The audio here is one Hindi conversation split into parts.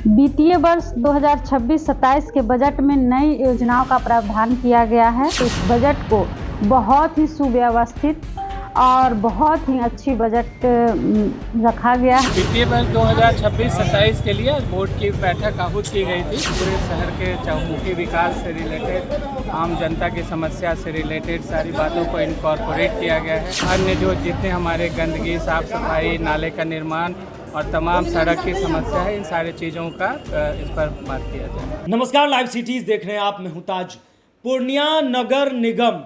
वित्तीय वर्ष 2026-27 के बजट में नई योजनाओं का प्रावधान किया गया है। इस बजट को बहुत ही सुव्यवस्थित और बहुत ही अच्छी बजट रखा गया है। वित्तीय वर्ष 2026-27 के लिए बोर्ड की बैठक आहूत की गई थी। पूरे शहर के चहुमुखी विकास से रिलेटेड, आम जनता की समस्या से रिलेटेड सारी बातों को इनकॉर्पोरेट किया गया है। अन्य जो जितने हमारे गंदगी, साफ सफाई, नाले का निर्माण और तमाम सड़क की समस्या है, इन सारी चीज़ों का इस पर बात किया जाए। नमस्कार, लाइव सिटीज देख रहे हैं आप। मैं हूं ताज। पूर्णिया नगर निगम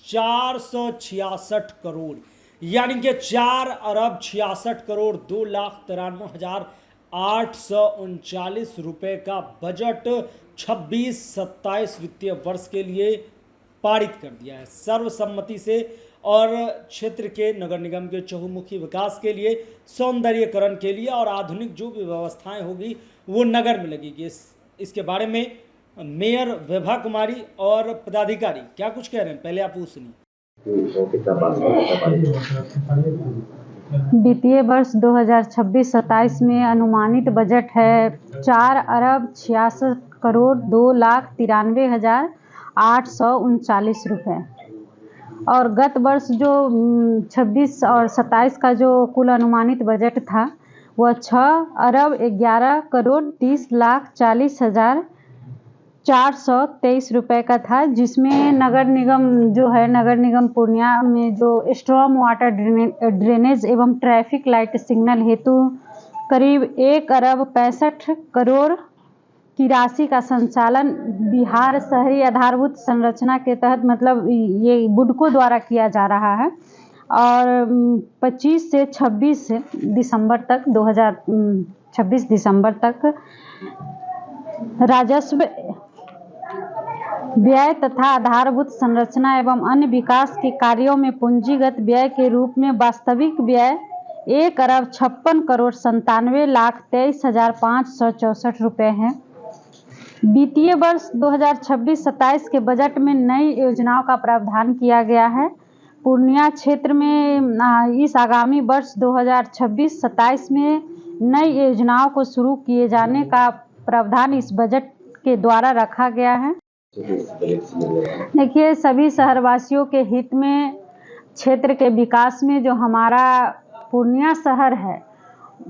466 करोड़ यानी कि 4,66,02,93,839 रुपए का बजट 26-27 वित्तीय वर्ष के लिए पारित कर दिया है सर्वसम्मति से। और क्षेत्र के नगर निगम के चहुमुखी विकास के लिए, सौंदर्यीकरण के लिए और आधुनिक जो भी व्यवस्थाएं होगी वो नगर में लगेगी। इसके बारे में मेयर विभा कुमारी और पदाधिकारी क्या कुछ कह रहे हैं, पहले आप वो सुनिए। वित्तीय वर्ष 2026-27 में अनुमानित बजट है 4,66,02,93,839 रुपये। और गत वर्ष जो 26 और 27 का जो कुल अनुमानित बजट था वह 6,11,40,40,423 रुपये का था, जिसमें नगर निगम पूर्णिया में जो स्ट्रॉम वाटर ड्रेनेज एवं ट्रैफिक लाइट सिग्नल हेतु करीब 1,65 करोड़ की राशि का संचालन बिहार शहरी आधारभूत संरचना के तहत मतलब ये बुडको द्वारा किया जा रहा है। और 25 से 26 दिसंबर तक 2026 दिसंबर तक राजस्व व्यय तथा आधारभूत संरचना एवं अन्य विकास के कार्यों में पूंजीगत व्यय के रूप में वास्तविक व्यय 1,56,97,23,564 रुपये है। वित्तीय वर्ष 2026-27 के बजट में नई योजनाओं का प्रावधान किया गया है। पूर्णिया क्षेत्र में इस आगामी वर्ष 2026-27 में नई योजनाओं को शुरू किए जाने का प्रावधान इस बजट के द्वारा रखा गया है। देखिए, सभी शहरवासियों के हित में, क्षेत्र के विकास में जो हमारा पूर्णिया शहर है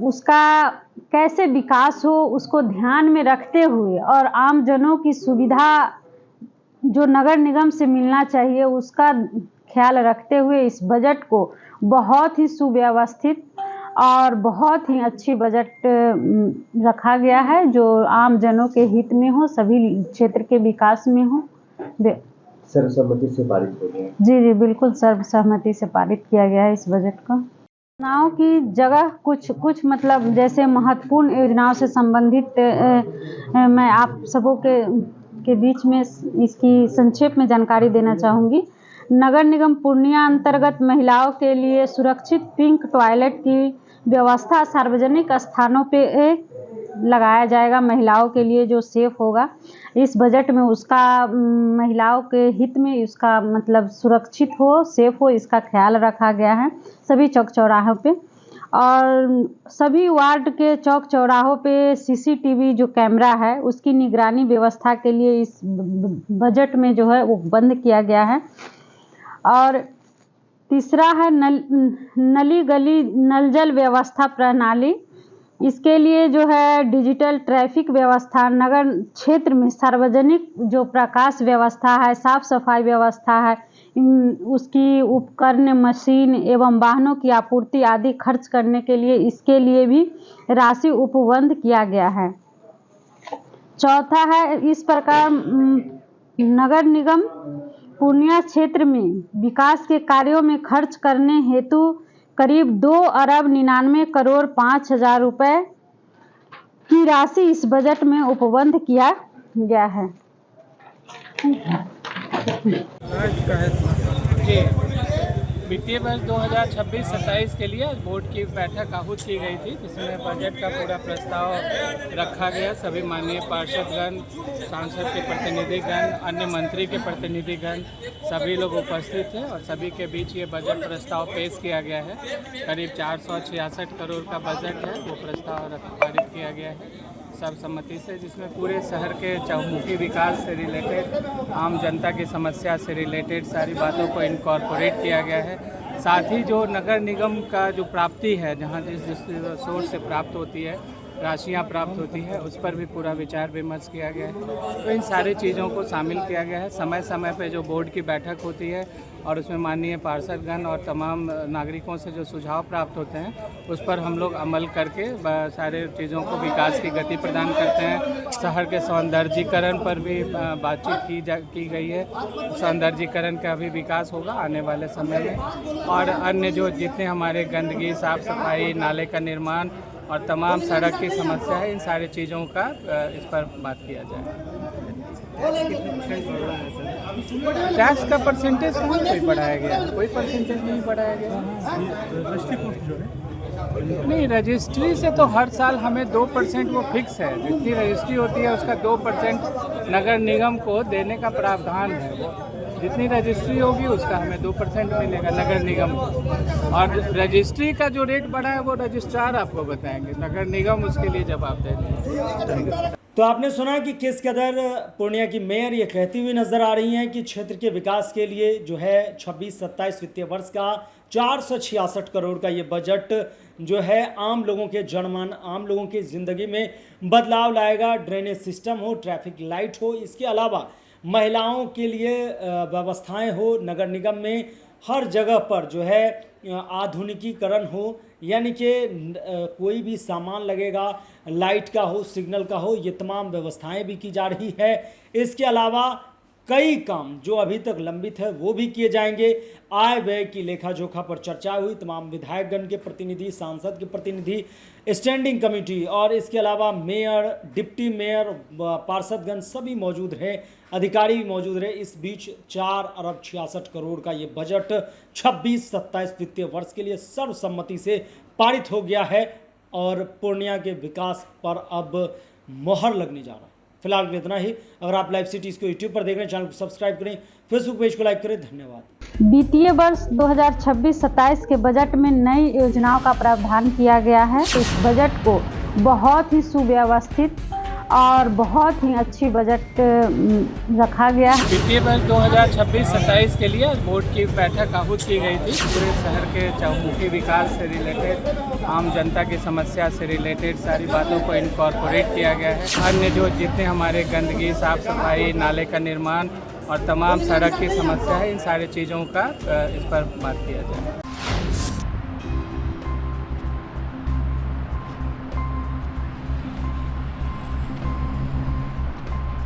उसका कैसे विकास हो उसको ध्यान में रखते हुए और आम जनों की सुविधा जो नगर निगम से मिलना चाहिए उसका ख्याल रखते हुए इस बजट को बहुत ही सुव्यवस्थित और बहुत ही अच्छी बजट रखा गया है, जो आम जनों के हित में हो, सभी क्षेत्र के विकास में हो। सर्वसम्मति से पारित हो गया। जी, बिल्कुल सर्वसम्मति से पारित किया गया है इस बजट को। योजनाओं की जगह कुछ मतलब जैसे महत्वपूर्ण योजनाओं से संबंधित मैं आप सबों के बीच में इसकी संक्षेप में जानकारी देना चाहूँगी। नगर निगम पूर्णिया अंतर्गत महिलाओं के लिए सुरक्षित पिंक टॉयलेट की व्यवस्था सार्वजनिक स्थानों पे लगाया जाएगा, महिलाओं के लिए जो सेफ होगा। इस बजट में उसका महिलाओं के हित में उसका मतलब सुरक्षित हो, सेफ हो, इसका ख्याल रखा गया है सभी चौक चौराहों पे। और सभी वार्ड के चौक चौराहों पे CCTV जो कैमरा है उसकी निगरानी व्यवस्था के लिए इस बजट में जो है वो बंद किया गया है। और तीसरा है नली गली नल जल व्यवस्था प्रणाली। इसके लिए जो है डिजिटल ट्रैफिक व्यवस्था, नगर क्षेत्र में सार्वजनिक जो प्रकाश व्यवस्था है, साफ सफाई व्यवस्था है, उसकी उपकरण, मशीन एवं वाहनों की आपूर्ति आदि खर्च करने के लिए इसके लिए भी राशि उपबंध किया गया है। चौथा है, इस प्रकार नगर निगम पूर्णिया क्षेत्र में विकास के कार्यों में खर्च करने हेतु करीब 2,99,05,000 रुपये की राशि इस बजट में उपबंध किया गया है। वित्तीय वर्ष 2026-27 के लिए बोर्ड की बैठक आहूत की गई थी, जिसमें बजट का पूरा प्रस्ताव रखा गया। सभी माननीय पार्षदगण, सांसद के प्रतिनिधिगण, अन्य मंत्री के प्रतिनिधिगण सभी लोग उपस्थित थे और सभी के बीच ये बजट प्रस्ताव पेश किया गया है। करीब 466 करोड़ का बजट है, वो प्रस्ताव पारित किया गया है। सर्वसम्मति से, जिसमें पूरे शहर के चहुमुखी विकास से रिलेटेड, आम जनता की समस्या से रिलेटेड सारी बातों को इनकॉर्पोरेट किया गया है। साथ ही जो नगर निगम का जो प्राप्ति है, जहाँ जिस सोर्स से प्राप्त होती है, राशियाँ प्राप्त होती है, उस पर भी पूरा विचार विमर्श किया गया है। तो इन सारी चीज़ों को शामिल किया गया है। समय समय पे जो बोर्ड की बैठक होती है और उसमें माननीय पार्षदगण और तमाम नागरिकों से जो सुझाव प्राप्त होते हैं, उस पर हम लोग अमल करके सारे चीज़ों को विकास की गति प्रदान करते हैं। शहर के सौंदर्यीकरण पर भी बातचीत की गई है। सौंदर्यीकरण का भी विकास होगा आने वाले समय में, और अन्य जो जितने हमारे गंदगी, साफ़ सफाई, नाले का निर्माण और तमाम सड़क की समस्या है, इन सारी चीज़ों का इस पर बात किया जाए। टैक्स का परसेंटेज कहाँ कोई बढ़ाया गया? कोई परसेंटेज नहीं बढ़ाया गया। नहीं, रजिस्ट्री से तो हर साल हमें 2% वो फिक्स है। जितनी रजिस्ट्री होती है उसका 2% नगर निगम को देने का प्रावधान है। वो जितनी रजिस्ट्री होगी उसका हमें 2% मिलेगा नगर निगम को। और रजिस्ट्री का जो रेट बढ़ा है वो रजिस्ट्रार आपको बताएंगे, नगर निगम उसके लिए जवाबदेह नहीं। तो आपने सुना कि किस कदर पूर्णिया की मेयर ये कहती हुई नजर आ रही हैं कि क्षेत्र के विकास के लिए जो है 26-27 वित्तीय वर्ष का 466 करोड़ का ये बजट जो है आम लोगों के जनमान, आम लोगों की ज़िंदगी में बदलाव लाएगा। ड्रेनेज सिस्टम हो, ट्रैफिक लाइट हो, इसके अलावा महिलाओं के लिए व्यवस्थाएं हो, नगर निगम में हर जगह पर जो है आधुनिकीकरण हो, यानी कि कोई भी सामान लगेगा, लाइट का हो, सिग्नल का हो, ये तमाम व्यवस्थाएं भी की जा रही है। इसके अलावा कई काम जो अभी तक लंबित है वो भी किए जाएंगे। आय व्यय की लेखा जोखा पर चर्चा हुई। तमाम विधायकगण के प्रतिनिधि, सांसद के प्रतिनिधि, स्टैंडिंग कमेटी और इसके अलावा मेयर, डिप्टी मेयर, पार्षदगण सभी मौजूद रहे, अधिकारी भी मौजूद रहे। इस बीच 4 अरब 66 करोड़ का ये बजट 26-27 वित्तीय वर्ष के लिए सर्वसम्मति से पारित हो गया है और पूर्णिया के विकास पर अब मोहर लगने जा रहा है। फिलहाल इतना ही। अगर आप लाइव सिटीज़ को यूट्यूब पर देख रहे हैं, चैनल को सब्सक्राइब करें, फेसबुक पेज को लाइक करें। धन्यवाद। वित्तीय वर्ष 2026-27 के बजट में नई योजनाओं का प्रावधान किया गया है। इस बजट को बहुत ही सुव्यवस्थित और बहुत ही अच्छी बजट रखा गया है। वित्तीय वर्ष 2026-27 के लिए बोर्ड की बैठक आहूत की गई थी। पूरे शहर के चहुमुखी विकास से रिलेटेड, आम जनता की समस्या से रिलेटेड सारी बातों को इनकॉर्पोरेट किया गया है। अन्य जो जितने हमारे गंदगी, साफ़ सफाई, नाले का निर्माण और तमाम सड़क की समस्या है, इन सारी चीज़ों का इस पर बात किया जाए।